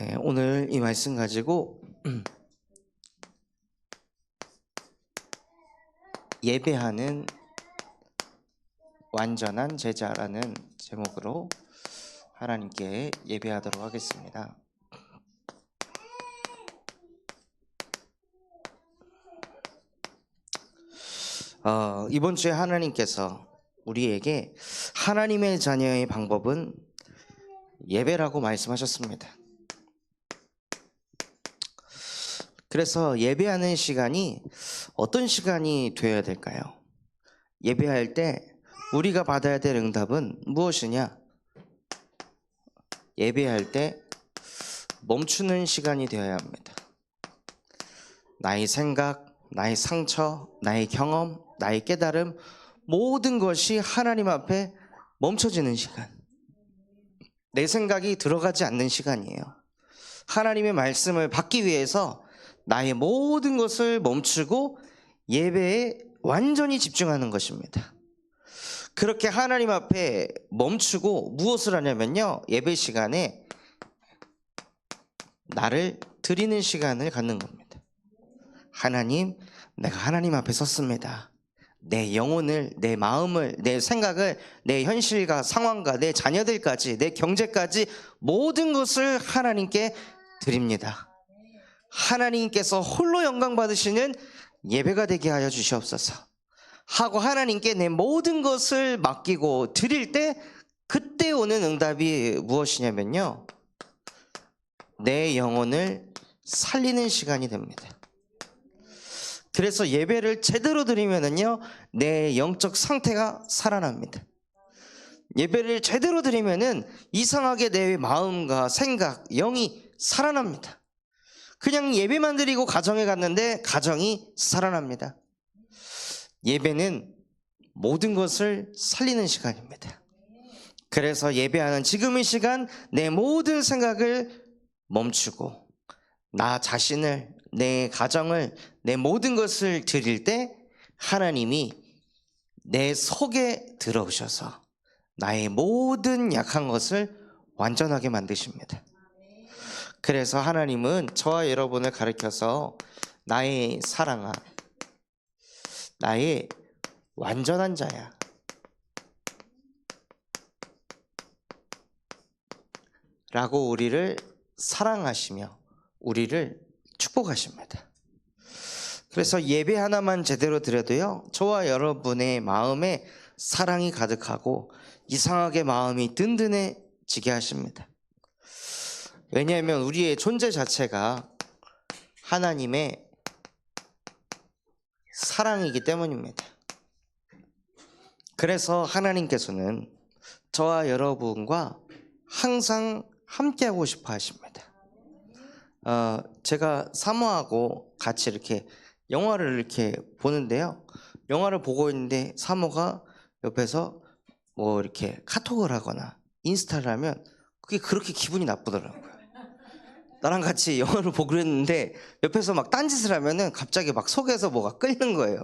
네, 오늘 이 말씀 가지고 예배하는 완전한 제자라는 제목으로 하나님께 예배하도록 하겠습니다. 이번 주에 하나님께서 우리에게 하나님의 자녀의 방법은 예배라고 말씀하셨습니다. 그래서 예배하는 시간이 어떤 시간이 되어야 될까요? 예배할 때 우리가 받아야 될 응답은 무엇이냐? 예배할 때 멈추는 시간이 되어야 합니다. 나의 생각, 나의 상처, 나의 경험, 나의 깨달음, 모든 것이 하나님 앞에 멈춰지는 시간. 내 생각이 들어가지 않는 시간이에요. 하나님의 말씀을 받기 위해서 나의 모든 것을 멈추고 예배에 완전히 집중하는 것입니다. 그렇게 하나님 앞에 멈추고 무엇을 하냐면요, 예배 시간에 나를 드리는 시간을 갖는 겁니다. 하나님, 내가 하나님 앞에 섰습니다. 내 영혼을, 내 마음을, 내 생각을, 내 현실과 상황과 내 자녀들까지, 내 경제까지 모든 것을 하나님께 드립니다. 하나님께서 홀로 영광 받으시는 예배가 되게 하여 주시옵소서 하고 하나님께 내 모든 것을 맡기고 드릴 때, 그때 오는 응답이 무엇이냐면요, 내 영혼을 살리는 시간이 됩니다. 그래서 예배를 제대로 드리면은요, 내 영적 상태가 살아납니다. 예배를 제대로 드리면은 이상하게 내 마음과 생각, 영이 살아납니다. 그냥 예배만 드리고 가정에 갔는데 가정이 살아납니다. 예배는 모든 것을 살리는 시간입니다. 그래서 예배하는 지금 이 시간 내 모든 생각을 멈추고 나 자신을, 내 가정을, 내 모든 것을 드릴 때 하나님이 내 속에 들어오셔서 나의 모든 약한 것을 완전하게 만드십니다. 그래서 하나님은 저와 여러분을 가르쳐서 나의 사랑아, 나의 완전한 자야 라고 우리를 사랑하시며 우리를 축복하십니다. 그래서 예배 하나만 제대로 드려도요, 저와 여러분의 마음에 사랑이 가득하고 이상하게 마음이 든든해지게 하십니다. 왜냐하면 우리의 존재 자체가 하나님의 사랑이기 때문입니다. 그래서 하나님께서는 저와 여러분과 항상 함께하고 싶어 하십니다. 제가 사모하고 같이 이렇게 영화를 이렇게 보는데요, 영화를 보고 있는데 사모가 옆에서 뭐 이렇게 카톡을 하거나 인스타를 하면 그게 그렇게 기분이 나쁘더라고요. 나랑 같이 영화를 보기로 했는데 옆에서 막 딴짓을 하면은 갑자기 막 속에서 뭐가 끓는 거예요.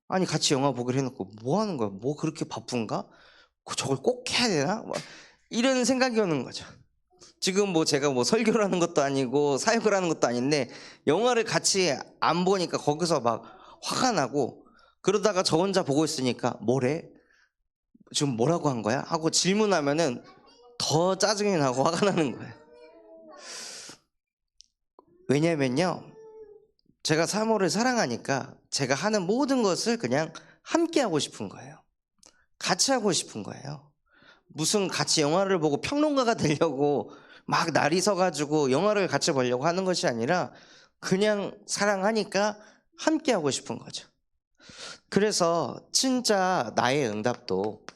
아니, 같이 영화 보기로 해놓고 뭐 하는 거야? 뭐 그렇게 바쁜가? 저걸 꼭 해야 되나? 뭐 이런 생각이 오는 거죠. 지금 뭐 제가 뭐 설교를 하는 것도 아니고 사역을 하는 것도 아닌데 영화를 같이 안 보니까 거기서 막 화가 나고, 그러다가 저 혼자 보고 있으니까 뭐래? 지금 뭐라고 한 거야? 하고 질문하면은 더 짜증이 나고 화가 나는 거예요. 왜냐면요, 제가 사모를 사랑하니까 제가 하는 모든 것을 그냥 함께 하고 싶은 거예요. 같이 하고 싶은 거예요. 무슨 같이 영화를 보고 평론가가 되려고 막 날이 서가지고 영화를 같이 보려고 하는 것이 아니라 그냥 사랑하니까 함께 하고 싶은 거죠. 그래서 진짜 나의 응답도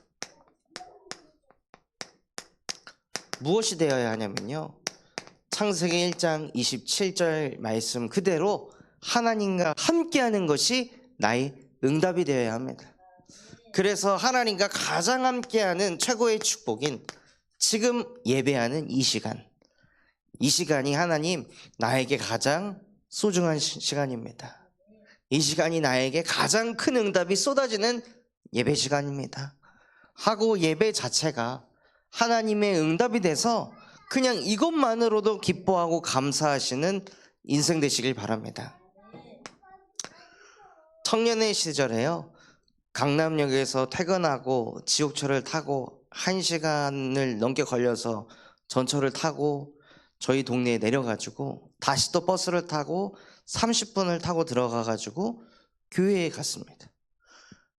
무엇이 되어야 하냐면요, 창세기 1장 27절 말씀 그대로 하나님과 함께하는 것이 나의 응답이 되어야 합니다. 그래서 하나님과 가장 함께하는 최고의 축복인 지금 예배하는 이 시간이 하나님, 나에게 가장 소중한 시간입니다. 이 시간이 나에게 가장 큰 응답이 쏟아지는 예배 시간입니다 하고 예배 자체가 하나님의 응답이 돼서 그냥 이것만으로도 기뻐하고 감사하시는 인생 되시길 바랍니다. 청년의 시절에요, 강남역에서 퇴근하고 지옥철을 타고 1시간을 넘게 걸려서 전철을 타고 저희 동네에 내려가지고 다시 또 버스를 타고 30분을 타고 들어가가지고 교회에 갔습니다.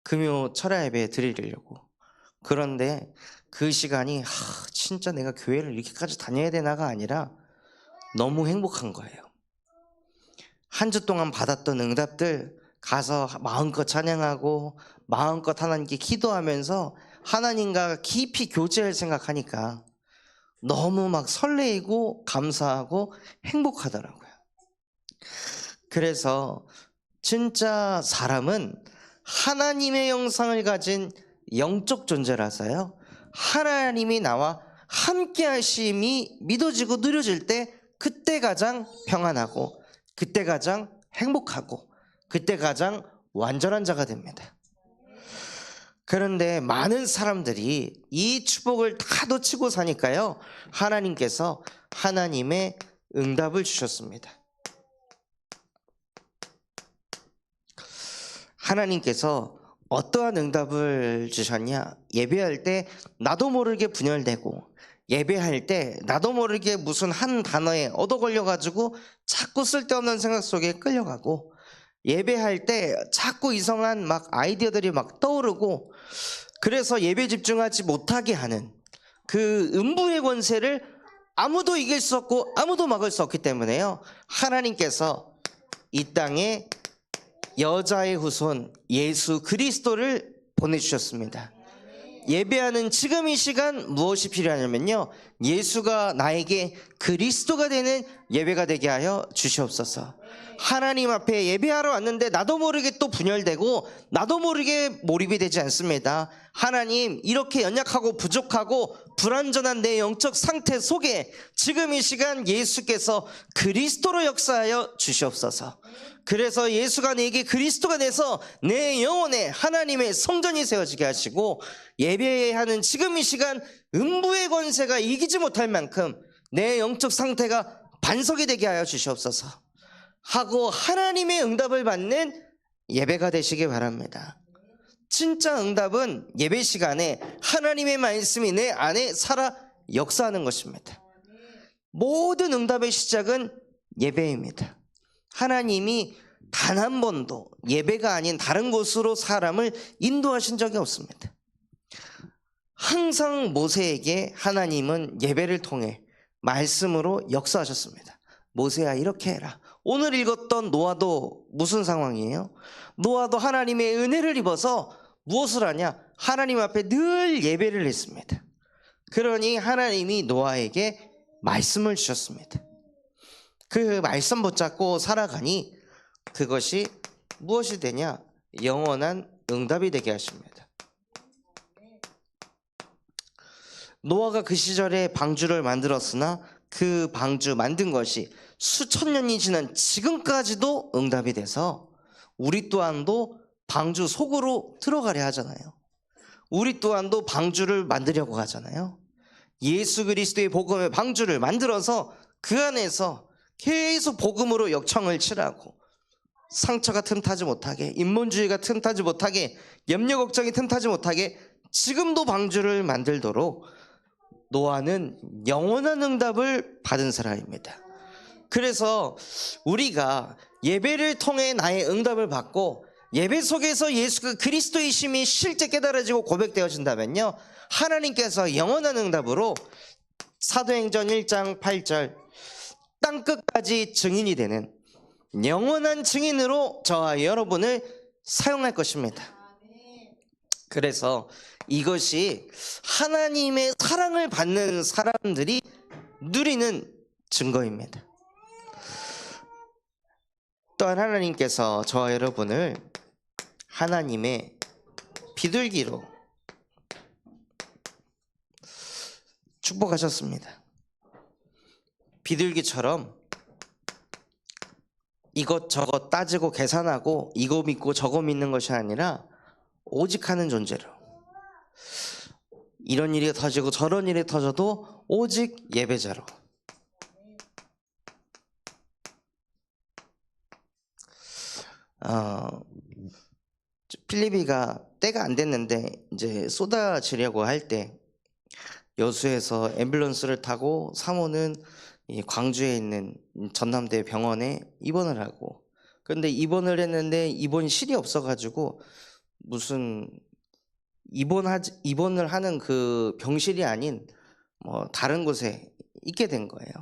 금요 철야 예배 드리려고. 그런데 그 시간이 진짜 내가 교회를 이렇게까지 다녀야 되나가 아니라 너무 행복한 거예요. 한 주 동안 받았던 응답들 가서 마음껏 찬양하고 마음껏 하나님께 기도하면서 하나님과 깊이 교제할 생각하니까 너무 막 설레이고 감사하고 행복하더라고요. 그래서 진짜 사람은 하나님의 형상을 가진 영적 존재라서요, 하나님이 나와 함께 하심이 믿어지고 누려질 때 그때 가장 평안하고 그때 가장 행복하고 그때 가장 완전한 자가 됩니다. 그런데 많은 사람들이 이 축복을 다 놓치고 사니까요, 하나님께서 하나님의 응답을 주셨습니다. 하나님께서 어떠한 응답을 주셨냐? 예배할 때 나도 모르게 분열되고, 예배할 때 나도 모르게 무슨 한 단어에 얻어 걸려가지고 자꾸 쓸데없는 생각 속에 끌려가고, 예배할 때 자꾸 이상한 막 아이디어들이 막 떠오르고, 그래서 예배 집중하지 못하게 하는 그 음부의 권세를 아무도 이길 수 없고 아무도 막을 수 없기 때문에요, 하나님께서 이 땅에 여자의 후손 예수 그리스도를 보내주셨습니다. 예배하는 지금 이 시간 무엇이 필요하냐면요, 예수가 나에게 그리스도가 되는 예배가 되게 하여 주시옵소서. 하나님 앞에 예배하러 왔는데 나도 모르게 또 분열되고 나도 모르게 몰입이 되지 않습니다. 하나님, 이렇게 연약하고 부족하고 불완전한 내 영적 상태 속에 지금 이 시간 예수께서 그리스도로 역사하여 주시옵소서. 그래서 예수가 내게 그리스도가 돼서 내 영혼에 하나님의 성전이 세워지게 하시고, 예배하는 지금 이 시간 음부의 권세가 이기지 못할 만큼 내 영적 상태가 반석이 되게 하여 주시옵소서 하고 하나님의 응답을 받는 예배가 되시기 바랍니다. 진짜 응답은 예배 시간에 하나님의 말씀이 내 안에 살아 역사하는 것입니다. 모든 응답의 시작은 예배입니다. 하나님이 단 한 번도 예배가 아닌 다른 곳으로 사람을 인도하신 적이 없습니다. 항상 모세에게 하나님은 예배를 통해 말씀으로 역사하셨습니다. 모세야, 이렇게 해라. 오늘 읽었던 노아도 무슨 상황이에요? 노아도 하나님의 은혜를 입어서 무엇을 하냐? 하나님 앞에 늘 예배를 했습니다. 그러니 하나님이 노아에게 말씀을 주셨습니다. 그 말씀 붙잡고 살아가니 그것이 무엇이 되냐? 영원한 응답이 되게 하십니다. 노아가 그 시절에 방주를 만들었으나 그 방주 만든 것이 수천 년이 지난 지금까지도 응답이 돼서 우리 또한도 방주 속으로 들어가려 하잖아요. 우리 또한도 방주를 만들려고 하잖아요. 예수 그리스도의 복음의 방주를 만들어서 그 안에서 계속 복음으로 역청을 칠하고, 상처가 틈타지 못하게, 인본주의가 틈타지 못하게, 염려 걱정이 틈타지 못하게 지금도 방주를 만들도록 노아는 영원한 응답을 받은 사람입니다. 그래서 우리가 예배를 통해 나의 응답을 받고 예배 속에서 예수가 그리스도이심이 실제 깨달아지고 고백되어진다면요, 하나님께서 영원한 응답으로 사도행전 1장 8절 땅끝까지 증인이 되는 영원한 증인으로 저와 여러분을 사용할 것입니다. 그래서 이것이 하나님의 사랑을 받는 사람들이 누리는 증거입니다. 또한 하나님께서 저와 여러분을 하나님의 비둘기로 축복하셨습니다. 비둘기처럼 이것저것 따지고 계산하고 이거 믿고 저거 믿는 것이 아니라 오직 하는 존재로, 이런 일이 터지고 저런 일이 터져도 오직 예배자로. 필리비가 때가 안 됐는데 이제 쏟아지려고 할 때 여수에서 앰뷸런스를 타고 사모는 이 광주에 있는 전남대 병원에 입원을 하고, 그런데 입원을 했는데 입원실이 없어가지고 무슨 입원을 하는 그 병실이 아닌 뭐 다른 곳에 있게 된 거예요.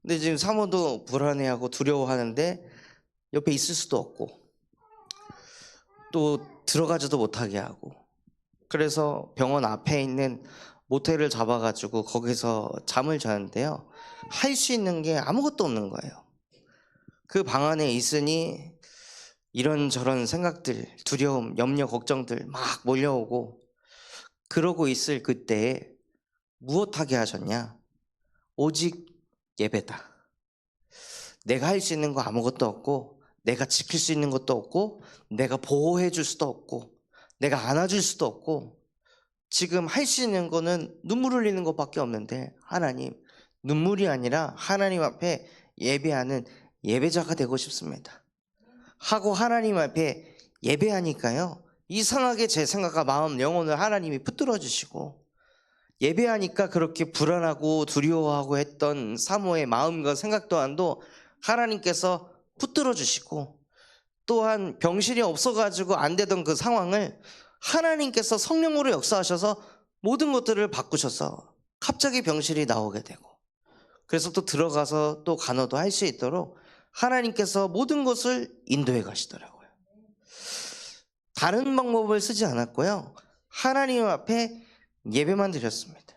근데 지금 사모도 불안해하고 두려워하는데 옆에 있을 수도 없고 또 들어가지도 못하게 하고, 그래서 병원 앞에 있는 모텔을 잡아가지고 거기서 잠을 자는데요, 할 수 있는 게 아무것도 없는 거예요. 그 방 안에 있으니 이런저런 생각들, 두려움, 염려, 걱정들 막 몰려오고, 그러고 있을 그때에 무엇하게 하셨냐? 오직 예배다. 내가 할 수 있는 거 아무것도 없고, 내가 지킬 수 있는 것도 없고, 내가 보호해 줄 수도 없고, 내가 안아줄 수도 없고, 지금 할 수 있는 거는 눈물 흘리는 것밖에 없는데, 하나님, 눈물이 아니라 하나님 앞에 예배하는 예배자가 되고 싶습니다 하고 하나님 앞에 예배하니까요, 이상하게 제 생각과 마음, 영혼을 하나님이 붙들어 주시고, 예배하니까 그렇게 불안하고 두려워하고 했던 사모의 마음과 생각 또한도 하나님께서 붙들어 주시고, 또한 병실이 없어가지고 안 되던 그 상황을 하나님께서 성령으로 역사하셔서 모든 것들을 바꾸셔서 갑자기 병실이 나오게 되고, 그래서 또 들어가서 또 간호도 할 수 있도록 하나님께서 모든 것을 인도해 가시더라고요. 다른 방법을 쓰지 않았고요, 하나님 앞에 예배만 드렸습니다.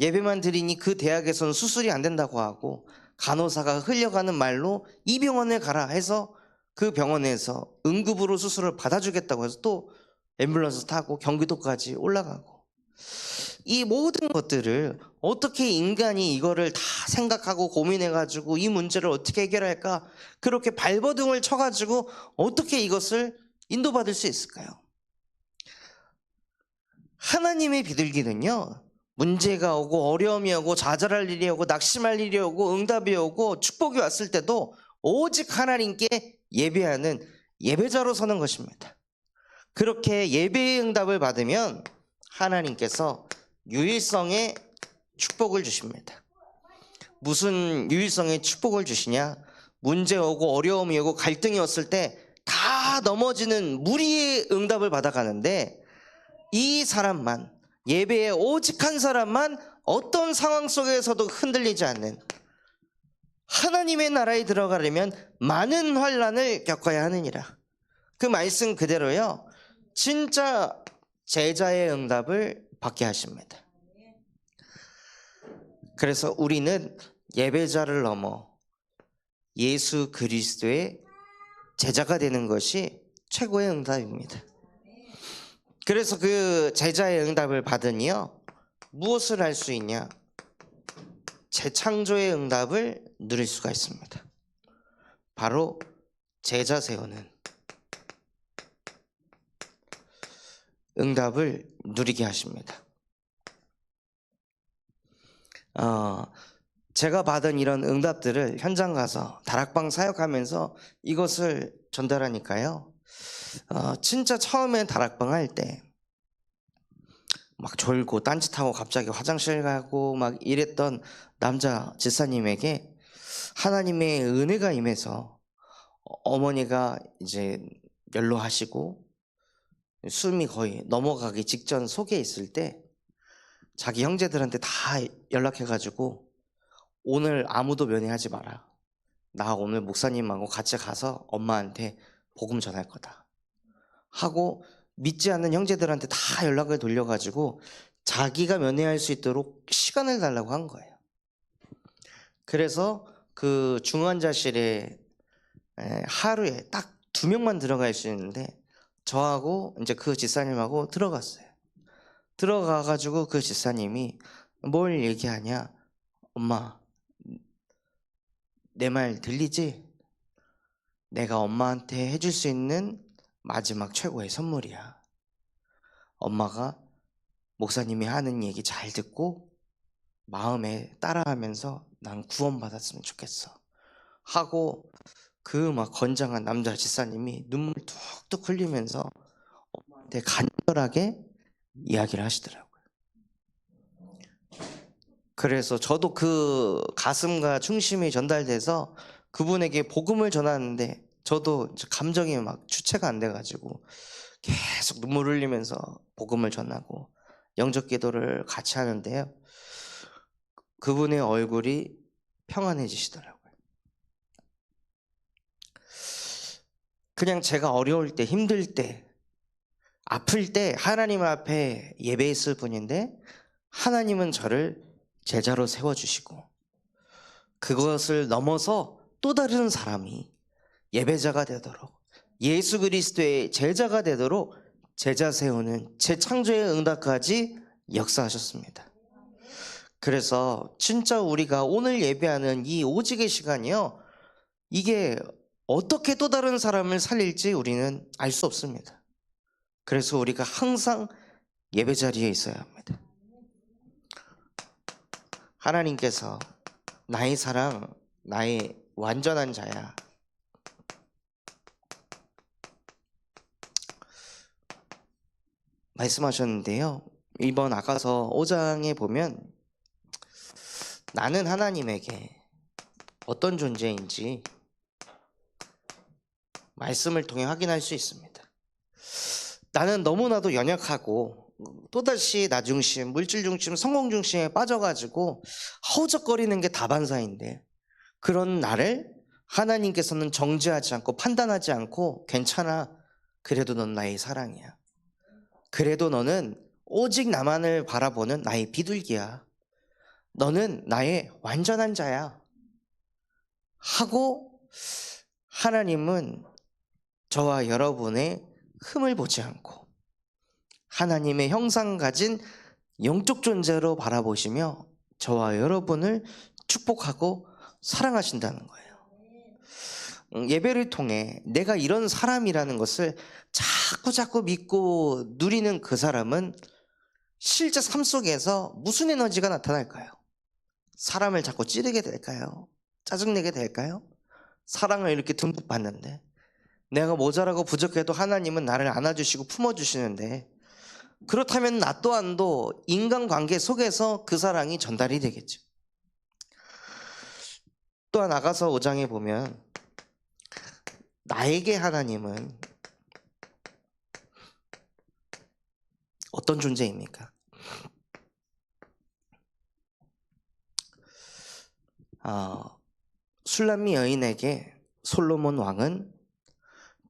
예배만 드리니 그 대학에서는 수술이 안 된다고 하고, 간호사가 흘려가는 말로 이 병원에 가라 해서 그 병원에서 응급으로 수술을 받아주겠다고 해서 또 앰뷸런스 타고 경기도까지 올라가고, 이 모든 것들을 어떻게 인간이 이거를 다 생각하고 고민해가지고 이 문제를 어떻게 해결할까, 그렇게 발버둥을 쳐가지고 어떻게 이것을 인도받을 수 있을까요? 하나님의 비둘기는요, 문제가 오고 어려움이 오고 좌절할 일이 오고 낙심할 일이 오고 응답이 오고 축복이 왔을 때도 오직 하나님께 예배하는 예배자로 서는 것입니다. 그렇게 예배의 응답을 받으면 하나님께서 유일성의 축복을 주십니다. 무슨 유일성의 축복을 주시냐? 문제 오고 어려움이 오고 갈등이 왔을 때 다 넘어지는 무리의 응답을 받아가는데, 이 사람만, 예배에 오직 한 사람만 어떤 상황 속에서도 흔들리지 않는, 하나님의 나라에 들어가려면 많은 환난을 겪어야 하느니라. 그 말씀 그대로요, 진짜 제자의 응답을 받게 하십니다. 그래서 우리는 예배자를 넘어 예수 그리스도의 제자가 되는 것이 최고의 응답입니다. 그래서 그 제자의 응답을 받으니요, 무엇을 할 수 있냐? 재창조의 응답을 누릴 수가 있습니다. 바로 제자 세우는 응답을 누리게 하십니다. 제가 받은 이런 응답들을 현장 가서 다락방 사역하면서 이것을 전달하니까요, 진짜 처음에 다락방 할 때 막 졸고 딴짓하고 갑자기 화장실 가고 막 이랬던 남자 집사님에게 하나님의 은혜가 임해서 어머니가 이제 연로하시고 숨이 거의 넘어가기 직전 속에 있을 때 자기 형제들한테 다 연락해가지고, 오늘 아무도 면회하지 마라, 나 오늘 목사님하고 같이 가서 엄마한테 복음 전할 거다 하고, 믿지 않는 형제들한테 다 연락을 돌려가지고 자기가 면회할 수 있도록 시간을 달라고 한 거예요. 그래서 그 중환자실에 하루에 딱 2명만 들어갈 수 있는데, 저하고 이제 그 집사님하고 들어갔어요. 들어가가지고 그 집사님이 뭘 얘기하냐? 엄마, 내 말 들리지? 내가 엄마한테 해줄 수 있는 마지막 최고의 선물이야. 엄마가 목사님이 하는 얘기 잘 듣고 마음에 따라하면서 난 구원받았으면 좋겠어 하고 그 막 건장한 남자 집사님이 눈물 뚝뚝 흘리면서 엄마한테 간절하게 이야기를 하시더라고요. 그래서 저도 그 가슴과 중심이 전달돼서 그분에게 복음을 전하는데 저도 감정이 막 주체가 안 돼가지고 계속 눈물 흘리면서 복음을 전하고 영접 기도를 같이 하는데요. 그분의 얼굴이 평안해지시더라고요. 그냥 제가 어려울 때, 힘들 때, 아플 때 하나님 앞에 예배했을 뿐인데 하나님은 저를 제자로 세워주시고 그것을 넘어서 또 다른 사람이 예배자가 되도록 예수 그리스도의 제자가 되도록 제자 세우는 재창조의 응답까지 역사하셨습니다. 그래서 진짜 우리가 오늘 예배하는 이 오직의 시간이요, 이게 어떻게 또 다른 사람을 살릴지 우리는 알 수 없습니다. 그래서 우리가 항상 예배 자리에 있어야 합니다. 하나님께서 나의 사랑, 나의 완전한 자야, 말씀하셨는데요. 이번 아가서 5장에 보면 나는 하나님에게 어떤 존재인지 말씀을 통해 확인할 수 있습니다. 나는 너무나도 연약하고 또다시 나 중심, 물질 중심, 성공 중심에 빠져가지고 허우적거리는 게 다반사인데 그런 나를 하나님께서는 정죄하지 않고 판단하지 않고 괜찮아, 그래도 넌 나의 사랑이야, 그래도 너는 오직 나만을 바라보는 나의 비둘기야, 너는 나의 완전한 자야 하고 하나님은 저와 여러분의 흠을 보지 않고 하나님의 형상 가진 영적 존재로 바라보시며 저와 여러분을 축복하고 사랑하신다는 거예요. 예배를 통해 내가 이런 사람이라는 것을 자꾸 믿고 누리는 그 사람은 실제 삶 속에서 무슨 에너지가 나타날까요? 사람을 자꾸 찌르게 될까요? 짜증내게 될까요? 사랑을 이렇게 듬뿍 받는데 내가 모자라고 부족해도 하나님은 나를 안아주시고 품어주시는데, 그렇다면 나 또한도 인간관계 속에서 그 사랑이 전달이 되겠죠. 또한 아가서 5장에 보면 나에게 하나님은 어떤 존재입니까? 술람미 여인에게 솔로몬 왕은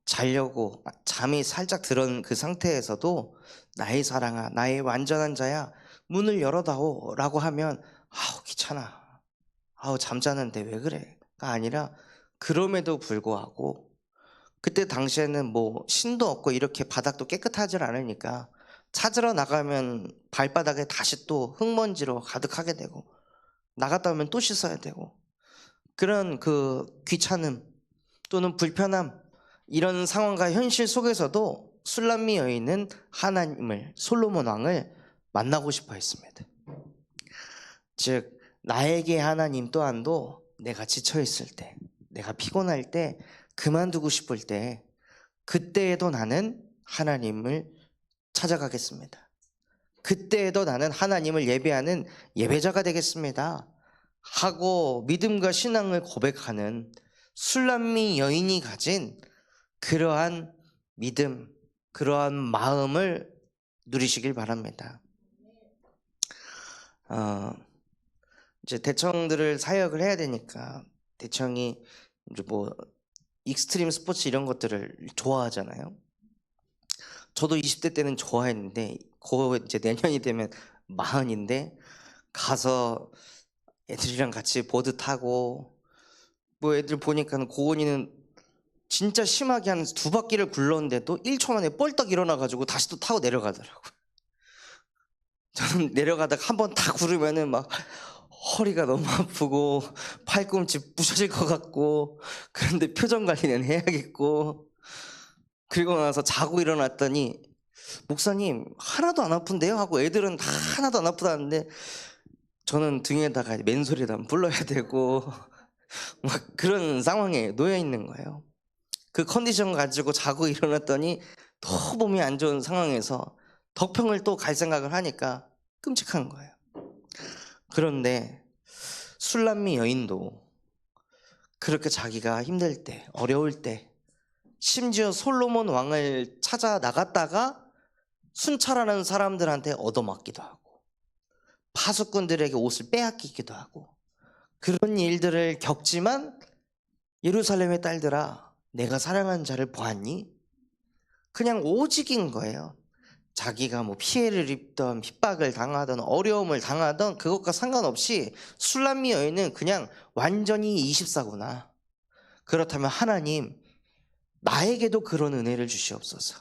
자려고 잠이 살짝 들은 그 상태에서도 나의 사랑아, 나의 완전한 자야, 문을 열어다오 라고 하면 아우 귀찮아, 아우 잠자는데 왜 그래가 아니라 그럼에도 불구하고 그때 당시에는 뭐 신도 없고 이렇게 바닥도 깨끗하지 않으니까 찾으러 나가면 발바닥에 다시 또 흙먼지로 가득하게 되고 나갔다 오면 또 씻어야 되고 그런 그 귀찮음 또는 불편함, 이런 상황과 현실 속에서도 술람미 여인은 하나님을, 솔로몬 왕을 만나고 싶어 했습니다. 즉 나에게 하나님 또한도 내가 지쳐있을 때, 내가 피곤할 때, 그만두고 싶을 때, 그때에도 나는 하나님을 찾아가겠습니다. 그때에도 나는 하나님을 예배하는 예배자가 되겠습니다 하고 믿음과 신앙을 고백하는 술람미 여인이 가진 그러한 믿음, 그러한 마음을 누리시길 바랍니다. 이제 대청들을 사역을 해야 되니까 대청이 이제 뭐 익스트림 스포츠 이런 것들을 좋아하잖아요. 저도 20대 때는 좋아했는데 이제 내년이 되면 40인데 가서 애들이랑 같이 보드 타고 뭐 애들 보니까 고은이는 진짜 심하게 한 2바퀴를 굴렀는데도 1초 만에 뻘떡 일어나가지고 다시 또 타고 내려가더라고요. 저는 내려가다가 한번 다 구르면은 막 허리가 너무 아프고 팔꿈치 부셔질 것 같고, 그런데 표정 관리는 해야겠고, 그리고 나서 자고 일어났더니 목사님 하나도 안 아픈데요? 하고 애들은 다 하나도 안 아프다는데 저는 등에다가 맨소리도 안 불러야 되고 막 그런 상황에 놓여 있는 거예요. 그 컨디션 가지고 자고 일어났더니 더 몸이 안 좋은 상황에서 덕평을 또 갈 생각을 하니까 끔찍한 거예요. 그런데 술람미 여인도 그렇게 자기가 힘들 때, 어려울 때, 심지어 솔로몬 왕을 찾아 나갔다가 순찰하는 사람들한테 얻어맞기도 하고 파수꾼들에게 옷을 빼앗기기도 하고 그런 일들을 겪지만 예루살렘의 딸들아, 내가 사랑하는 자를 보았니? 그냥 오직인 거예요. 자기가 뭐 피해를 입던 핍박을 당하던 어려움을 당하던 그것과 상관없이 술람미 여인은 그냥 완전히 24구나. 그렇다면 하나님, 나에게도 그런 은혜를 주시옵소서.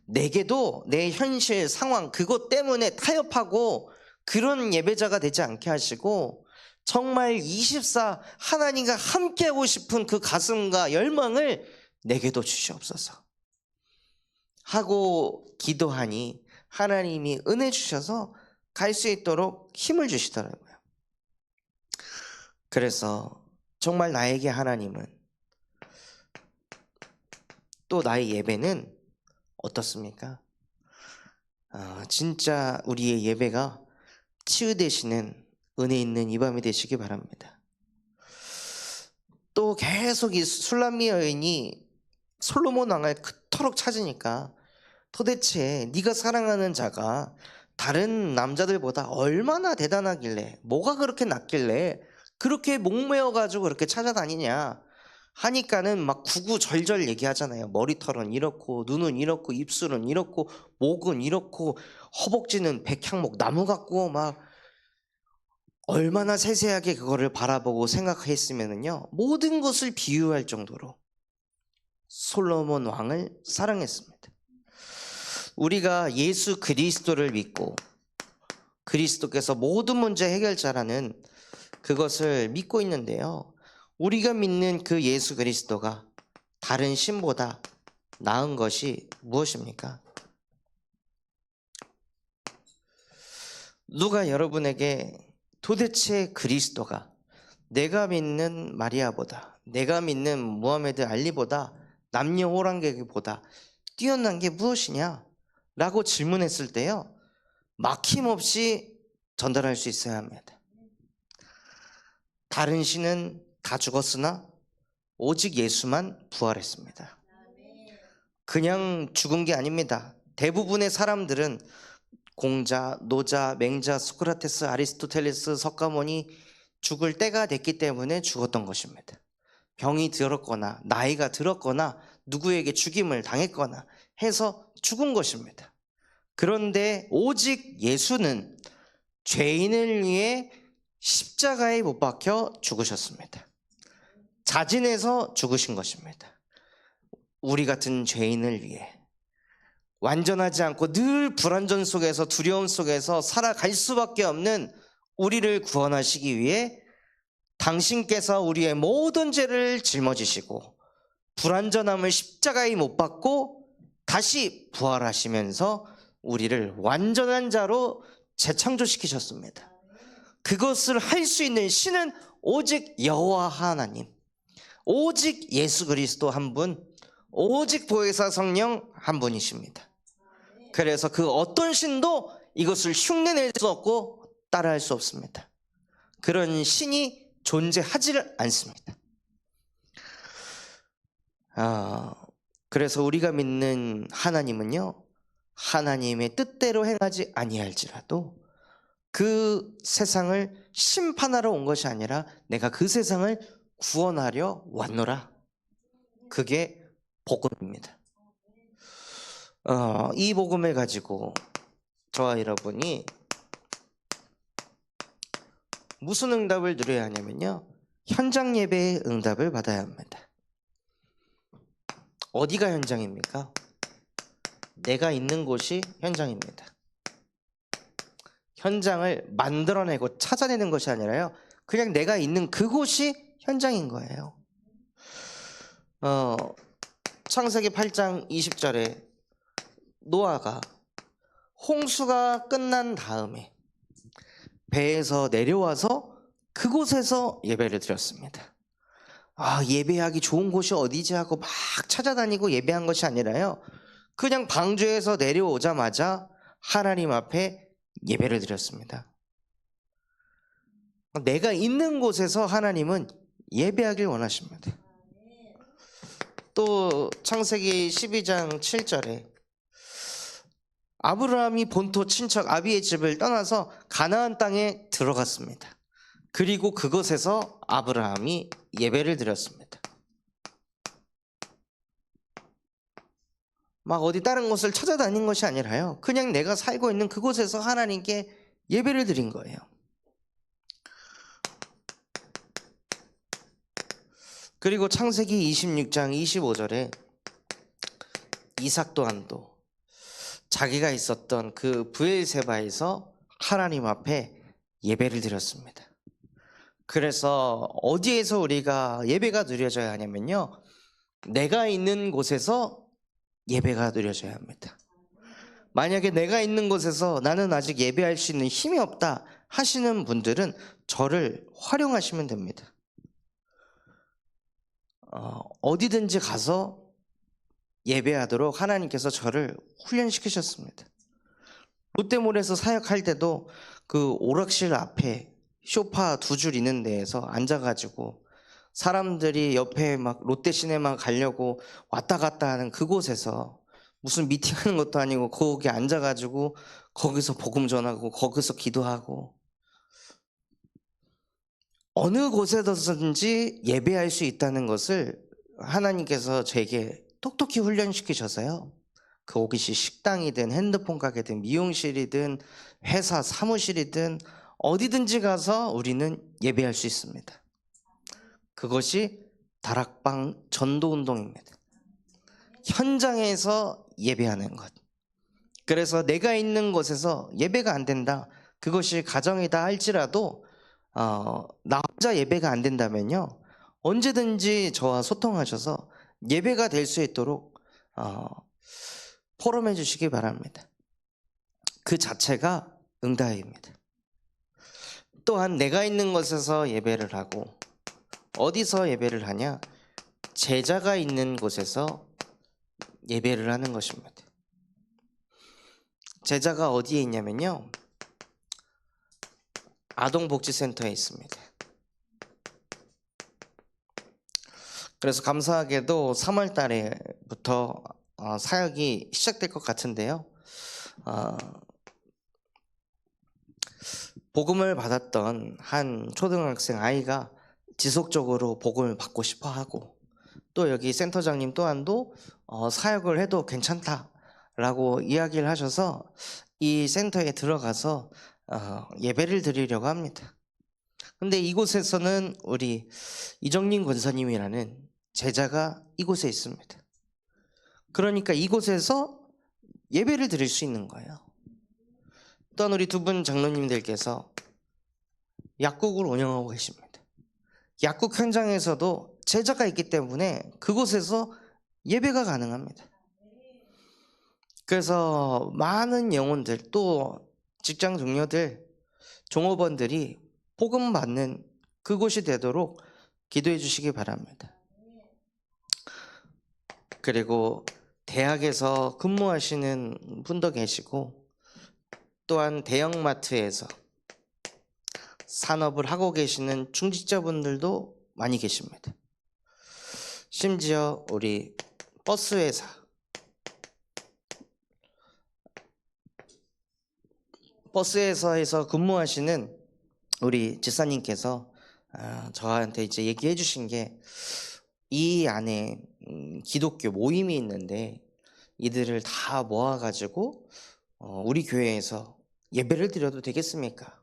내게도 내 현실 상황 그것 때문에 타협하고 그런 예배자가 되지 않게 하시고 정말 24 하나님과 함께하고 싶은 그 가슴과 열망을 내게도 주시옵소서 하고 기도하니 하나님이 은혜 주셔서 갈 수 있도록 힘을 주시더라고요. 그래서 정말 나에게 하나님은 또 나의 예배는 어떻습니까? 진짜 우리의 예배가 치유되시는 은혜 있는 이 밤이 되시기 바랍니다. 또 계속 이 술람미 여인이 솔로몬 왕을 그토록 찾으니까 도대체 네가 사랑하는 자가 다른 남자들보다 얼마나 대단하길래 뭐가 그렇게 낫길래 그렇게 목매어가지고 그렇게 찾아다니냐 하니까는 막 구구절절 얘기하잖아요. 머리털은 이렇고 눈은 이렇고 입술은 이렇고 목은 이렇고 허벅지는 백향목 나무 같고 막 얼마나 세세하게 그거를 바라보고 생각했으면은요 모든 것을 비유할 정도로 솔로몬 왕을 사랑했습니다. 우리가 예수 그리스도를 믿고 그리스도께서 모든 문제 해결자라는 그것을 믿고 있는데요, 우리가 믿는 그 예수 그리스도가 다른 신보다 나은 것이 무엇입니까? 누가 여러분에게 도대체 그리스도가 내가 믿는 마리아보다, 내가 믿는 무하메드 알리보다, 남녀 호랑객보다 뛰어난 게 무엇이냐? 라고 질문했을 때요, 막힘없이 전달할 수 있어야 합니다. 다른 신은 다 죽었으나 오직 예수만 부활했습니다. 그냥 죽은 게 아닙니다. 대부분의 사람들은 공자, 노자, 맹자, 소크라테스, 아리스토텔레스, 석가모니 죽을 때가 됐기 때문에 죽었던 것입니다. 병이 들었거나 나이가 들었거나 누구에게 죽임을 당했거나 해서 죽은 것입니다. 그런데 오직 예수는 죄인을 위해 십자가에 못 박혀 죽으셨습니다. 자진해서 죽으신 것입니다. 우리 같은 죄인을 위해 완전하지 않고 늘 불완전 속에서 두려움 속에서 살아갈 수밖에 없는 우리를 구원하시기 위해 당신께서 우리의 모든 죄를 짊어지시고 불완전함을 십자가에 못 박고 다시 부활하시면서 우리를 완전한 자로 재창조시키셨습니다. 그것을 할 수 있는 신은 오직 여호와 하나님, 오직 예수 그리스도 한 분, 오직 보혜사 성령 한 분이십니다. 그래서 그 어떤 신도 이것을 흉내낼 수 없고 따라할 수 없습니다. 그런 신이 존재하지를 않습니다. 그래서 우리가 믿는 하나님은요, 하나님의 뜻대로 행하지 아니할지라도 그 세상을 심판하러 온 것이 아니라 내가 그 세상을 구원하려 왔노라. 그게 복음입니다. 이 복음을 가지고 저와 여러분이 무슨 응답을 누려야 하냐면요, 현장 예배의 응답을 받아야 합니다. 어디가 현장입니까? 내가 있는 곳이 현장입니다. 현장을 만들어내고 찾아내는 것이 아니라요, 그냥 내가 있는 그곳이 현장인 거예요. 창세기 8장 20절에 노아가 홍수가 끝난 다음에 배에서 내려와서 그곳에서 예배를 드렸습니다. 예배하기 좋은 곳이 어디지 하고 막 찾아다니고 예배한 것이 아니라요, 그냥 방주에서 내려오자마자 하나님 앞에 예배를 드렸습니다. 내가 있는 곳에서 하나님은 예배하길 원하십니다. 또 창세기 12장 7절에 아브라함이 본토 친척 아비의 집을 떠나서 가나안 땅에 들어갔습니다. 그리고 그곳에서 아브라함이 예배를 드렸습니다. 막 어디 다른 곳을 찾아다닌 것이 아니라요, 그냥 내가 살고 있는 그곳에서 하나님께 예배를 드린 거예요. 그리고 창세기 26장 25절에 이삭 또한도 자기가 있었던 그 브엘세바에서 하나님 앞에 예배를 드렸습니다. 그래서 어디에서 우리가 예배가 드려져야 하냐면요, 내가 있는 곳에서 예배가 드려져야 합니다. 만약에 내가 있는 곳에서 나는 아직 예배할 수 있는 힘이 없다 하시는 분들은 저를 활용하시면 됩니다. 어디든지 가서 예배하도록 하나님께서 저를 훈련시키셨습니다. 롯데몰에서 사역할 때도 그 오락실 앞에 소파 2줄 있는 데에서 앉아가지고 사람들이 옆에 막 롯데시네마 가려고 왔다 갔다 하는 그곳에서 무슨 미팅하는 것도 아니고 거기 앉아가지고 거기서 복음 전하고 거기서 기도하고, 어느 곳에서든지 예배할 수 있다는 것을 하나님께서 제게 똑똑히 훈련시키셔서요, 그곳이 식당이든 핸드폰 가게든 미용실이든 회사 사무실이든 어디든지 가서 우리는 예배할 수 있습니다. 그것이 다락방 전도운동입니다. 현장에서 예배하는 것. 그래서 내가 있는 곳에서 예배가 안 된다, 그것이 가정이다 할지라도 나 혼자 예배가 안 된다면요, 언제든지 저와 소통하셔서 예배가 될 수 있도록 포럼해 주시기 바랍니다. 그 자체가 응답입니다. 또한 내가 있는 곳에서 예배를 하고, 어디서 예배를 하냐? 제자가 있는 곳에서 예배를 하는 것입니다. 제자가 어디에 있냐면요, 아동복지센터에 있습니다. 그래서 감사하게도 3월 달에부터 사역이 시작될 것 같은데요, 복음을 받았던 한 초등학생 아이가 지속적으로 복음을 받고 싶어 하고, 또 여기 센터장님 또한도 사역을 해도 괜찮다라고 이야기를 하셔서 이 센터에 들어가서 예배를 드리려고 합니다. 근데 이곳에서는 우리 이정림 권사님이라는 제자가 이곳에 있습니다. 그러니까 이곳에서 예배를 드릴 수 있는 거예요. 또한 우리 2분 장로님들께서 약국을 운영하고 계십니다. 약국 현장에서도 제자가 있기 때문에 그곳에서 예배가 가능합니다. 그래서 많은 영혼들, 또 직장 동료들, 종업원들이 복음 받는 그곳이 되도록 기도해 주시기 바랍니다. 그리고 대학에서 근무하시는 분도 계시고, 또한 대형마트에서 산업을 하고 계시는 중직자분들도 많이 계십니다. 심지어 우리 버스 회사에서 근무하시는 우리 집사님께서 저한테 이제 얘기해 주신 게, 이 안에 기독교 모임이 있는데 이들을 다 모아가지고 우리 교회에서 예배를 드려도 되겠습니까?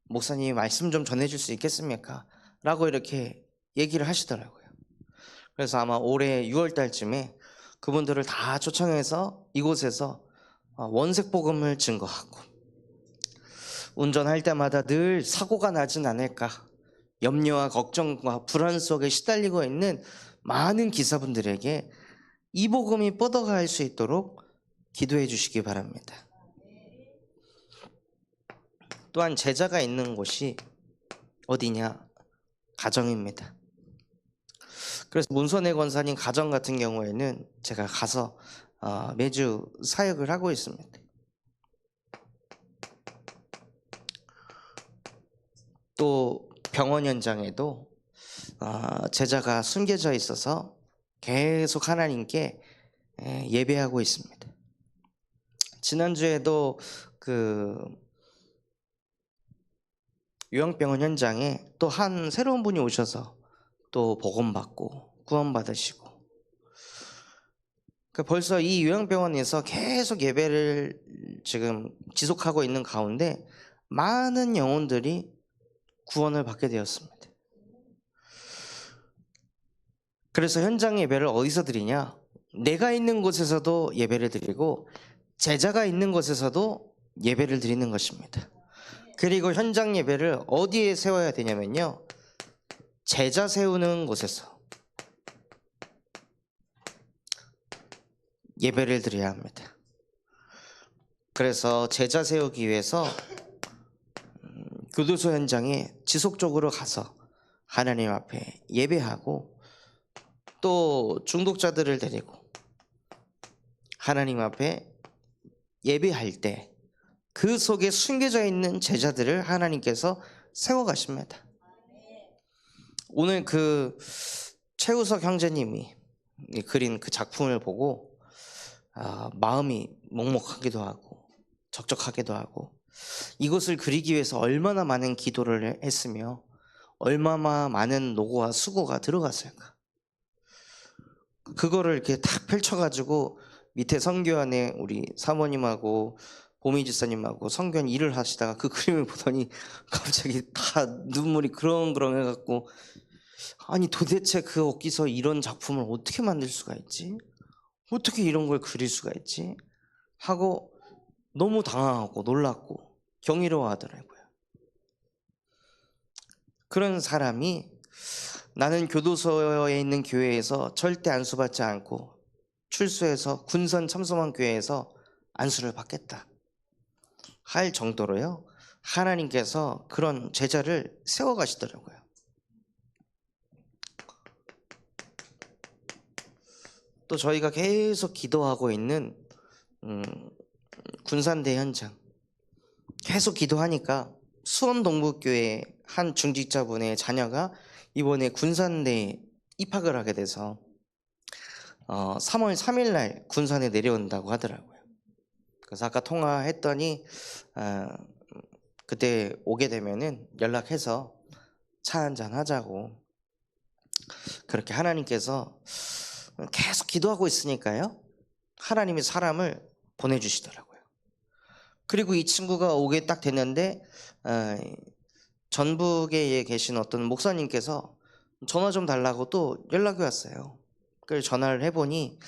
목사님이 말씀 좀 전해줄 수 있겠습니까? 라고 이렇게 얘기를 하시더라고요. 그래서 아마 올해 6월 달쯤에 그분들을 다 초청해서 이곳에서 원색 복음을 증거하고, 운전할 때마다 늘 사고가 나진 않을까 염려와 걱정과 불안 속에 시달리고 있는 많은 기사분들에게 이 복음이 뻗어갈 수 있도록 기도해 주시기 바랍니다. 또한 제자가 있는 곳이 어디냐? 가정입니다. 그래서 문선혜 권사님 가정 같은 경우에는 제가 가서 매주 사역을 하고 있습니다. 또 병원 현장에도 제자가 숨겨져 있어서 계속 하나님께 예배하고 있습니다. 지난주에도 그 요양병원 현장에 또 한 새로운 분이 오셔서 또 복음받고 구원받으시고, 벌써 이 요양병원에서 계속 예배를 지금 지속하고 있는 가운데 많은 영혼들이 구원을 받게 되었습니다. 그래서 현장 예배를 어디서 드리냐? 내가 있는 곳에서도 예배를 드리고 제자가 있는 곳에서도 예배를 드리는 것입니다. 그리고 현장 예배를 어디에 세워야 되냐면요, 제자 세우는 곳에서 예배를 드려야 합니다. 그래서 제자 세우기 위해서 교도소 현장에 지속적으로 가서 하나님 앞에 예배하고, 또 중독자들을 데리고 하나님 앞에 예배할 때 그 속에 숨겨져 있는 제자들을 하나님께서 세워가십니다. 오늘 그 최우석 형제님이 그린 그 작품을 보고 마음이 먹먹하기도 하고 적적하기도 하고, 이것을 그리기 위해서 얼마나 많은 기도를 했으며 얼마나 많은 노고와 수고가 들어갔을까. 그거를 이렇게 탁 펼쳐가지고 밑에 성교안에 우리 사모님하고 보미 집사님하고 성교안 일을 하시다가 그 그림을 보더니 갑자기 다 눈물이 그렁그렁 해갖고, 아니 도대체 그 어디서 이런 작품을 어떻게 만들 수가 있지? 어떻게 이런 걸 그릴 수가 있지? 하고 너무 당황하고 놀랐고 경이로워하더라고요. 그런 사람이 나는 교도소에 있는 교회에서 절대 안수받지 않고 출소해서 군선 참소만 교회에서 안수를 받겠다 할 정도로요, 하나님께서 그런 제자를 세워가시더라고요. 또 저희가 계속 기도하고 있는 군산대 현장, 계속 기도하니까 수원동북교회 한 중직자분의 자녀가 이번에 군산대에 입학을 하게 돼서 3월 3일 날 군산에 내려온다고 하더라고요. 그래서 아까 통화했더니 그때 오게 되면은 연락해서 차 한잔 하자고, 그렇게 하나님께서 계속 기도하고 있으니까요, 하나님이 사람을 보내주시더라고요. 그리고 이 친구가 오게 딱 됐는데 전북에 계신 어떤 목사님께서 전화 좀 달라고 또 연락이 왔어요. 그래서 전화를 해보니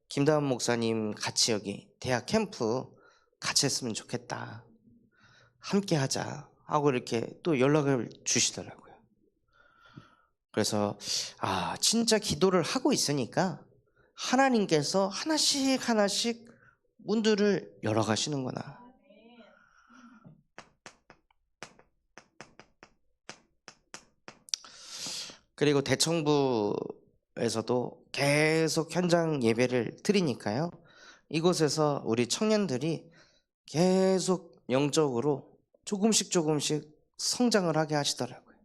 김다은 목사님 같이 여기 대학 캠프 같이 했으면 좋겠다, 함께 하자 하고 이렇게 또 연락을 주시더라고요. 그래서 진짜 기도를 하고 있으니까 하나님께서 하나씩 하나씩 문들을 열어가시는구나. 그리고 대청부에서도 계속 현장 예배를 드리니까요, 이곳에서 우리 청년들이 계속 영적으로 조금씩 성장을 하게 하시더라고요.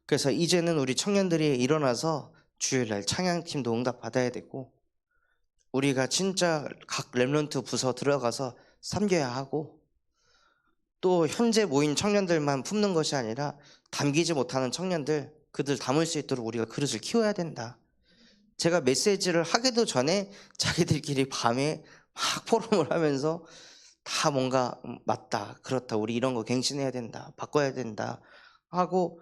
그래서 이제는 우리 청년들이 일어나서 주일날 찬양팀도 응답받아야 되고, 우리가 진짜 각 렘넌트 부서 들어가서 섬겨야 하고, 또 현재 모인 청년들만 품는 것이 아니라 담기지 못하는 청년들, 그들 담을 수 있도록 우리가 그릇을 키워야 된다. 제가 메시지를 하기도 전에 자기들끼리 밤에 막 포럼을 하면서 다 뭔가 맞다, 그렇다, 우리 이런 거 갱신해야 된다, 바꿔야 된다 하고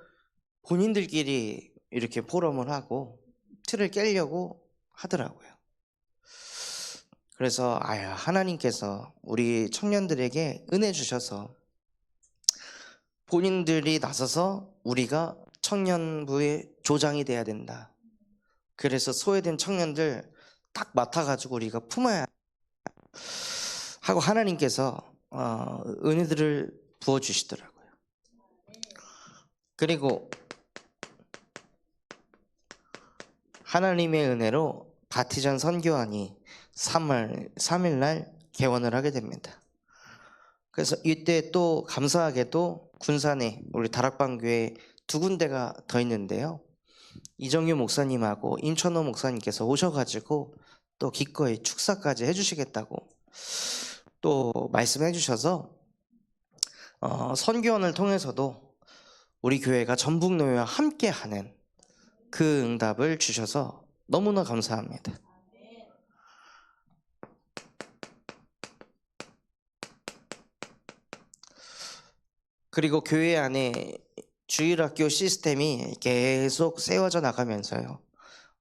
본인들끼리 이렇게 포럼을 하고 틀을 깨려고 하더라고요. 그래서 하나님께서 우리 청년들에게 은혜 주셔서 본인들이 나서서 우리가 청년부의 조장이 돼야 된다. 그래서 소외된 청년들 딱 맡아가지고 우리가 품어야 하고 하나님께서 은혜들을 부어주시더라고요. 그리고 하나님의 은혜로 바티전 선교안이 3월 3일날 개원을 하게 됩니다. 그래서 이때 또 감사하게도 군산에 우리 다락방교회 2군데가 더 있는데요. 이정유 목사님하고 임천호 목사님께서 오셔가지고 또 기꺼이 축사까지 해주시겠다고 또 말씀해 주셔서 선교원을 통해서도 우리 교회가 전북노회와 함께하는 그 응답을 주셔서 너무나 감사합니다. 그리고 교회 안에 주일학교 시스템이 계속 세워져 나가면서요,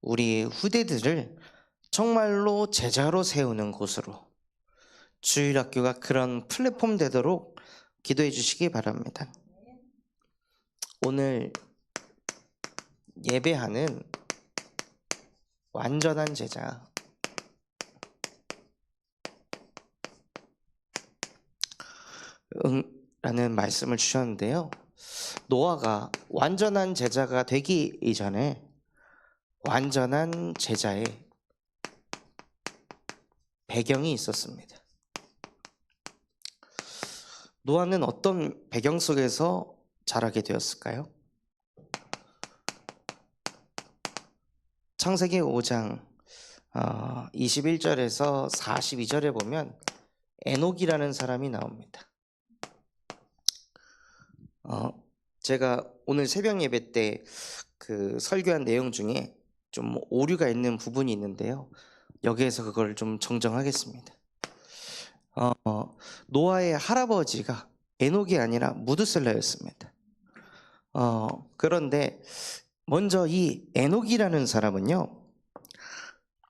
우리 후대들을 정말로 제자로 세우는 곳으로 주일학교가 그런 플랫폼 되도록 기도해 주시기 바랍니다. 오늘 예배하는 완전한 제자, 라는 말씀을 주셨는데요, 노아가 완전한 제자가 되기 이전에 완전한 제자의 배경이 있었습니다. 노아는 어떤 배경 속에서 자라게 되었을까요? 창세기 5장 21절에서 42절에 보면 에녹이라는 사람이 나옵니다. 제가 오늘 새벽 예배 때 그 설교한 내용 중에 좀 오류가 있는 부분이 있는데요, 여기에서 그걸 좀 정정하겠습니다. 노아의 할아버지가 에녹이 아니라 무드셀라였습니다. 그런데 먼저 이 에녹이라는 사람은요,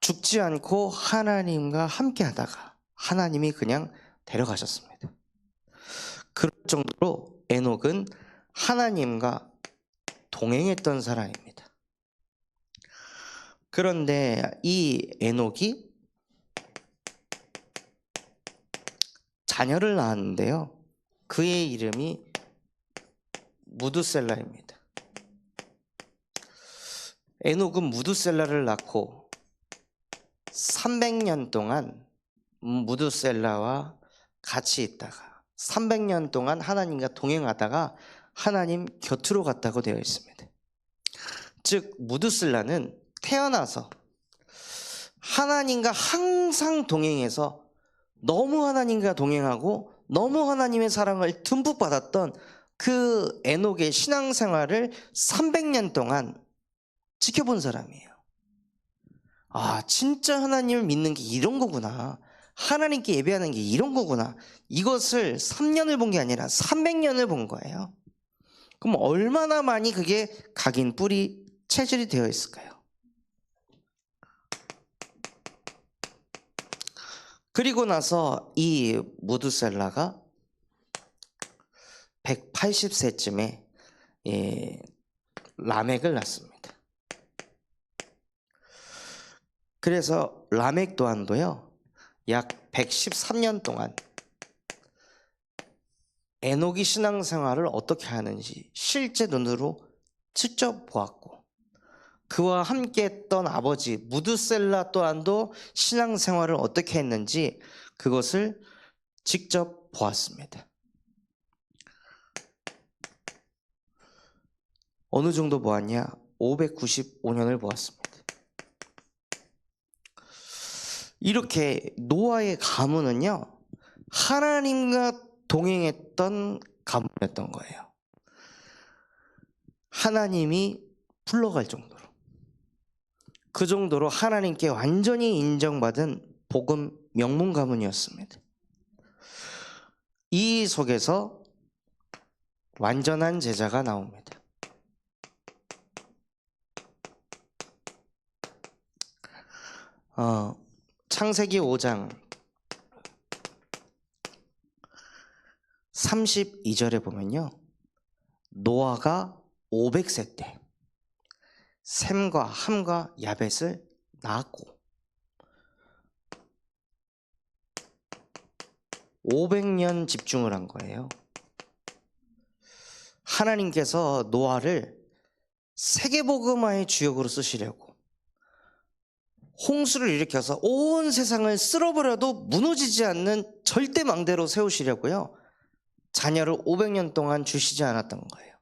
죽지 않고 하나님과 함께 하다가 하나님이 그냥 데려가셨습니다. 그럴 정도로 에녹은 하나님과 동행했던 사람입니다. 그런데 이 에녹이 자녀를 낳았는데요, 그의 이름이 무드셀라입니다. 에녹은 무드셀라를 낳고 300년 동안 무드셀라와 같이 있다가 300년 동안 하나님과 동행하다가 하나님 곁으로 갔다고 되어 있습니다. 즉 무드셀라는 태어나서 하나님과 항상 동행해서 너무 하나님과 동행하고 너무 하나님의 사랑을 듬뿍 받았던 그 에녹의 신앙생활을 300년 동안 지켜본 사람이에요. 아, 진짜 하나님을 믿는 게 이런 거구나, 하나님께 예배하는 게 이런 거구나, 이것을 3년을 본 게 아니라 300년을 본 거예요. 그럼 얼마나 많이 그게 각인 뿌리 체질이 되어 있을까요? 그리고 나서 이 무드셀라가 180세쯤에 라멕을 낳습니다. 그래서 라멕 또한도요, 약 113년 동안 에녹이 신앙생활을 어떻게 하는지 실제 눈으로 직접 보았고, 그와 함께 했던 아버지 무드셀라 또한도 신앙생활을 어떻게 했는지 그것을 직접 보았습니다. 어느 정도 보았냐? 595년을 보았습니다. 이렇게 노아의 가문은요, 하나님과 동행했던 가문이었던 거예요. 하나님이 불러갈 정도로, 그 정도로 하나님께 완전히 인정받은 복음 명문 가문이었습니다. 이 속에서 완전한 제자가 나옵니다. 창세기 5장 32절에 보면요, 노아가 500세 때 셈과 함과 야벳을 낳았고, 500년 집중을 한 거예요. 하나님께서 노아를 세계복음화의 주역으로 쓰시려고 홍수를 일으켜서 온 세상을 쓸어버려도 무너지지 않는 절대 망대로 세우시려고요. 자녀를 500년 동안 주시지 않았던 거예요.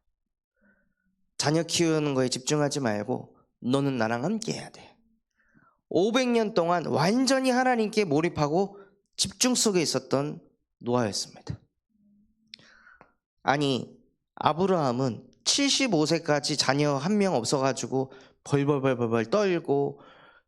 자녀 키우는 거에 집중하지 말고 너는 나랑 함께 해야 돼. 500년 동안 완전히 하나님께 몰입하고 집중 속에 있었던 노아였습니다. 아니, 아브라함은 75세까지 자녀 한 명 없어가지고 벌벌벌벌 떨고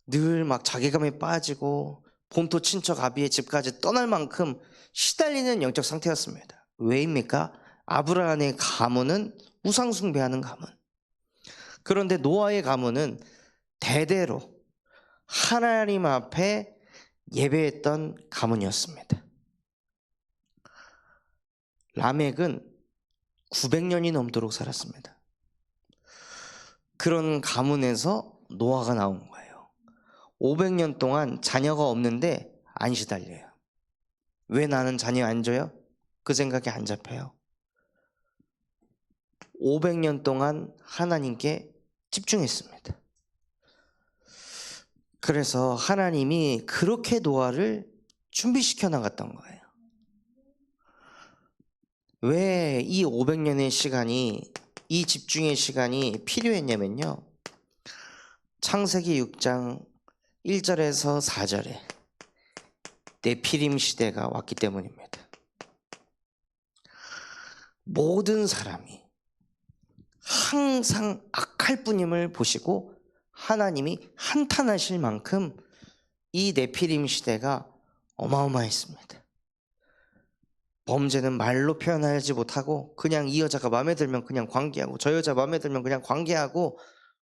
늘 막 자괴감에 빠지고 본토 친척 아비의 집까지 떠날 만큼 시달리는 영적 상태였습니다. 왜입니까? 아브라함의 가문은 우상 숭배하는 가문. 그런데 노아의 가문은 대대로 하나님 앞에 예배했던 가문이었습니다. 라멕은 900년이 넘도록 살았습니다. 그런 가문에서 노아가 나온 거예요. 500년 동안 자녀가 없는데 안 시달려요. 왜 나는 자녀 안 줘요? 그 생각이 안 잡혀요. 500년 동안 하나님께 집중했습니다. 그래서 하나님이 그렇게 노아를 준비시켜 나갔던 거예요. 왜 이 500년의 시간이, 이 집중의 시간이 필요했냐면요. 창세기 6장 1절에서 4절에 네피림 시대가 왔기 때문입니다. 모든 사람이 항상 악할 뿐임을 보시고 하나님이 한탄하실 만큼 이 네피림 시대가 어마어마했습니다. 범죄는 말로 표현하지 못하고 그냥 이 여자가 마음에 들면 그냥 관계하고 저 여자 마음에 들면 그냥 관계하고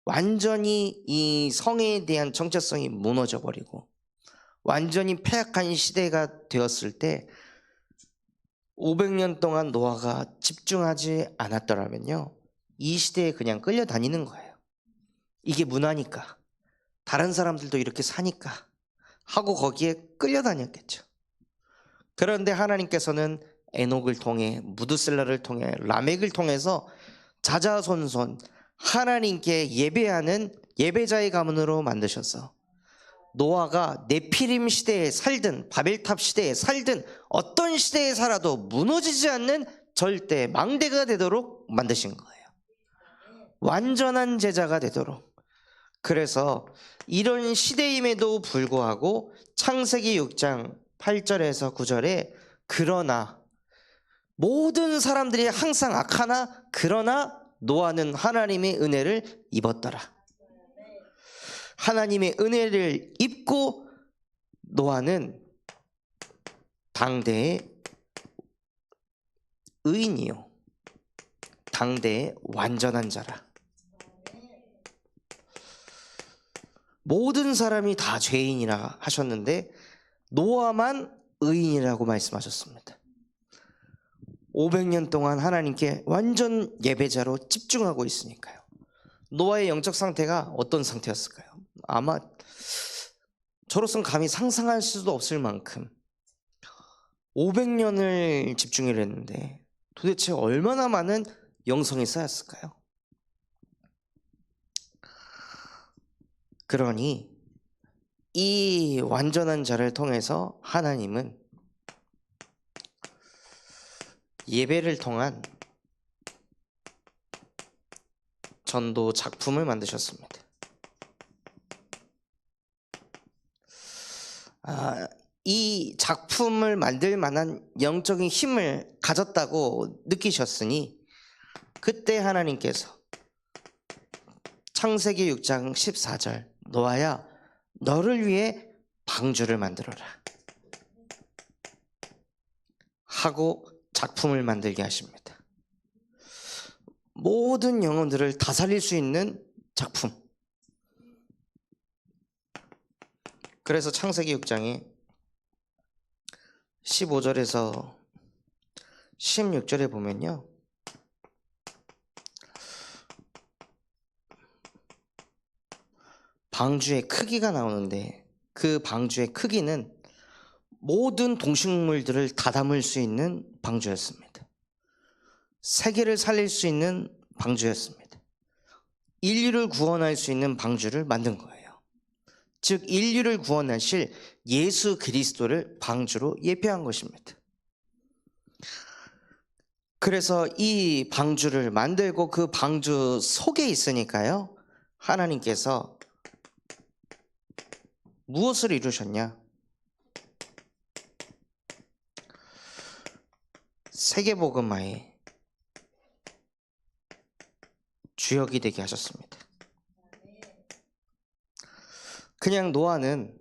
완전히 이 성에 대한 정체성이 무너져 버리고 완전히 폐악한 시대가 되었을 때 500년 동안 노아가 집중하지 않았더라면요, 이 시대에 그냥 끌려다니는 거예요. 이게 문화니까, 다른 사람들도 이렇게 사니까 하고 거기에 끌려다녔겠죠. 그런데 하나님께서는 에녹을 통해, 무드셀라를 통해, 라멕을 통해서 자자손손 하나님께 예배하는 예배자의 가문으로 만드셔서 노아가 네피림 시대에 살든 바벨탑 시대에 살든 어떤 시대에 살아도 무너지지 않는 절대 망대가 되도록 만드신 거예요. 완전한 제자가 되도록. 그래서 이런 시대임에도 불구하고 창세기 6장 8절에서 9절에 그러나 모든 사람들이 항상 악하나 그러나 노아는 하나님의 은혜를 입었더라. 하나님의 은혜를 입고 노아는 당대의 의인이요 당대의 완전한 자라. 모든 사람이 다 죄인이라 하셨는데 노아만 의인이라고 말씀하셨습니다. 500년 동안 하나님께 완전 예배자로 집중하고 있으니까요. 노아의 영적 상태가 어떤 상태였을까요? 아마 저로서는 감히 상상할 수도 없을 만큼 500년을 집중을 했는데 도대체 얼마나 많은 영성이 쌓였을까요? 그러니 이 완전한 자를 통해서 하나님은 예배를 통한 전도 작품을 만드셨습니다. 이 작품을 만들 만한 영적인 힘을 가졌다고 느끼셨으니 그때 하나님께서 창세기 6장 14절 노아야 너를 위해 방주를 만들어라 하고 작품을 만들게 하십니다. 모든 영혼들을 다 살릴 수 있는 작품. 그래서 창세기 6장에 15절에서 16절에 보면요, 방주의 크기가 나오는데 그 방주의 크기는 모든 동식물들을 다 담을 수 있는 방주였습니다. 세계를 살릴 수 있는 방주였습니다. 인류를 구원할 수 있는 방주를 만든 거예요. 즉 인류를 구원하실 예수 그리스도를 방주로 예표한 것입니다. 그래서 이 방주를 만들고 그 방주 속에 있으니까요, 하나님께서 무엇을 이루셨냐? 세계복음화의 주역이 되게 하셨습니다. 그냥 노아는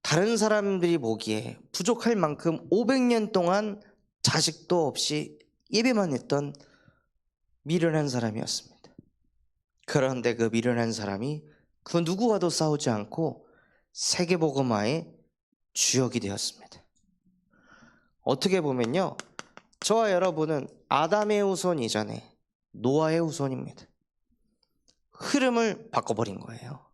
다른 사람들이 보기에 부족할 만큼 500년 동안 자식도 없이 예배만 했던 미련한 사람이었습니다. 그런데 그 미련한 사람이 그 누구와도 싸우지 않고 세계복음화의 주역이 되었습니다. 어떻게 보면요, 저와 여러분은 아담의 후손 이전에 노아의 후손입니다. 흐름을 바꿔버린 거예요.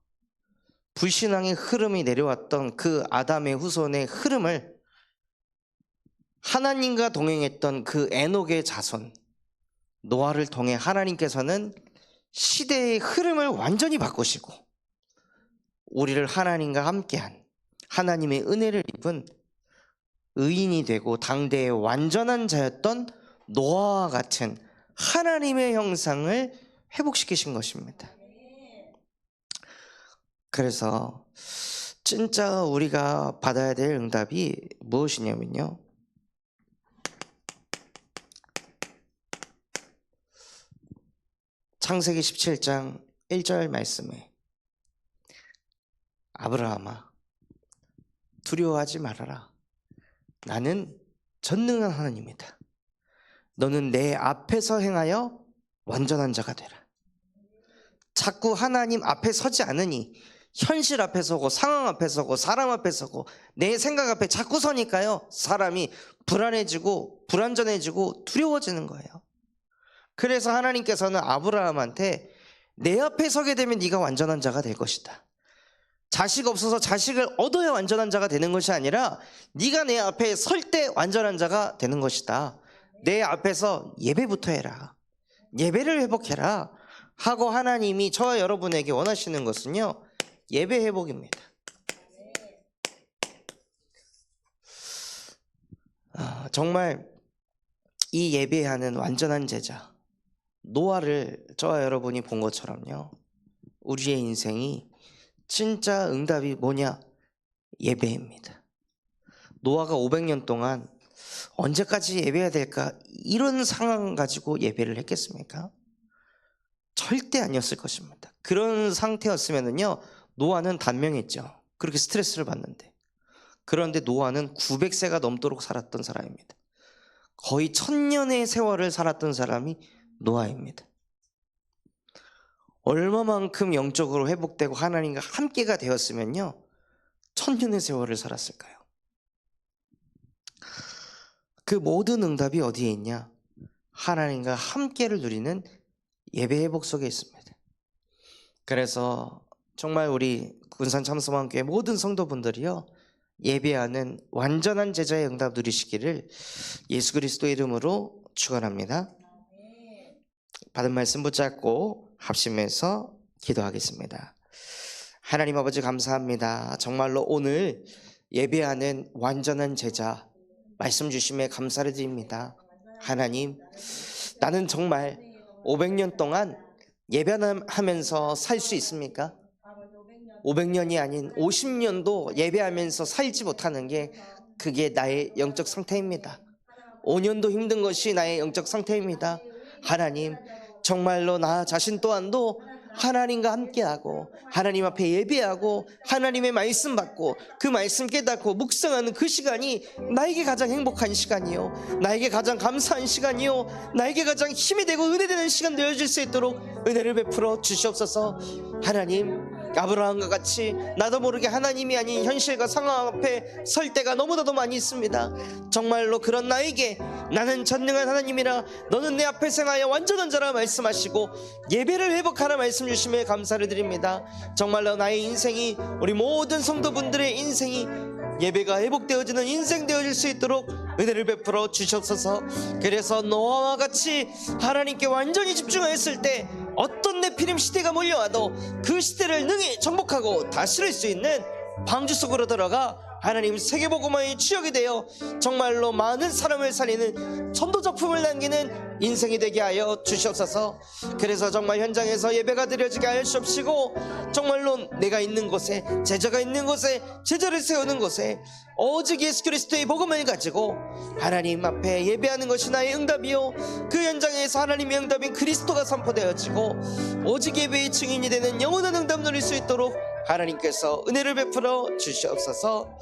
불신앙의 흐름이 내려왔던 그 아담의 후손의 흐름을 하나님과 동행했던 그 에녹의 자손 노아를 통해 하나님께서는 시대의 흐름을 완전히 바꾸시고 우리를 하나님과 함께한 하나님의 은혜를 입은 의인이 되고 당대의 완전한 자였던 노아와 같은 하나님의 형상을 회복시키신 것입니다. 그래서 진짜 우리가 받아야 될 응답이 무엇이냐면요, 창세기 17장 1절 말씀에 아브라함아 두려워하지 말아라. 나는 전능한 하나님이다. 너는 내 앞에서 행하여 완전한 자가 되라. 자꾸 하나님 앞에 서지 않으니 현실 앞에 서고 상황 앞에 서고 사람 앞에 서고 내 생각 앞에 자꾸 서니까요, 사람이 불안해지고 불안전해지고 두려워지는 거예요. 그래서 하나님께서는 아브라함한테 내 앞에 서게 되면 네가 완전한 자가 될 것이다. 자식 없어서 자식을 얻어야 완전한 자가 되는 것이 아니라 네가 내 앞에 설 때 완전한 자가 되는 것이다. 내 앞에서 예배부터 해라. 예배를 회복해라 하고 하나님이 저와 여러분에게 원하시는 것은요, 예배 회복입니다. 정말 이 예배하는 완전한 제자 노아를 저와 여러분이 본 것처럼요, 우리의 인생이 진짜 응답이 뭐냐? 예배입니다. 노아가 500년 동안 언제까지 예배해야 될까? 이런 상황 가지고 예배를 했겠습니까? 절대 아니었을 것입니다. 그런 상태였으면요, 노아는 단명했죠. 그렇게 스트레스를 받는데. 그런데 노아는 900세가 넘도록 살았던 사람입니다. 거의 1000년의 세월을 살았던 사람이 노아입니다. 얼마만큼 영적으로 회복되고 하나님과 함께가 되었으면요, 1000년의 세월을 살았을까요? 그 모든 응답이 어디에 있냐? 하나님과 함께를 누리는 예배 회복 속에 있습니다. 그래서 정말 우리 군산 참소망교회 모든 성도분들이요, 예배하는 완전한 제자의 응답 누리시기를 예수 그리스도 이름으로 축원합니다. 받은 말씀 붙잡고 합심해서 기도하겠습니다. 하나님 아버지 감사합니다. 정말로 오늘 예배하는 완전한 제자 말씀 주심에 감사를 드립니다. 하나님, 나는 정말 500년 동안 예배하면서 살 수 있습니까? 500년이 아닌 50년도 예배하면서 살지 못하는 게 그게 나의 영적 상태입니다. 5년도 힘든 것이 나의 영적 상태입니다. 하나님, 정말로 나 자신 또한도 하나님과 함께하고 하나님 앞에 예배하고 하나님의 말씀 받고 그 말씀 깨닫고 묵상하는 그 시간이 나에게 가장 행복한 시간이요, 나에게 가장 감사한 시간이요, 나에게 가장 힘이 되고 은혜되는 시간 되어질 수 있도록 은혜를 베풀어 주시옵소서. 하나님, 아브라함과 같이 나도 모르게 하나님이 아닌 현실과 상황 앞에 설 때가 너무나도 많이 있습니다. 정말로 그런 나에게 나는 전능한 하나님이라 너는 내 앞에 생하여 완전한 자라 말씀하시고 예배를 회복하라 말씀 주심에 감사를 드립니다. 정말로 나의 인생이, 우리 모든 성도분들의 인생이 예배가 회복되어지는 인생 되어질 수 있도록 은혜를 베풀어 주시옵소서. 그래서 노아와 같이 하나님께 완전히 집중하였을 때 어떤 네피림 시대가 몰려와도 그 시대를 능히 정복하고 다스릴 수 있는 방주 속으로 들어가 하나님 세계복음화의 주역이 되어 정말로 많은 사람을 살리는 전도작품을 남기는 인생이 되게 하여 주시옵소서. 그래서 정말 현장에서 예배가 드려지게 하여 주옵시고, 정말로 내가 있는 곳에, 제자가 있는 곳에, 제자를 세우는 곳에 오직 예수 그리스도의 복음을 가지고 하나님 앞에 예배하는 것이 나의 응답이요, 그 현장에서 하나님의 응답인 그리스도가 선포되어지고 오직 예배의 증인이 되는 영원한 응답 누릴 수 있도록 하나님께서 은혜를 베풀어 주시옵소서.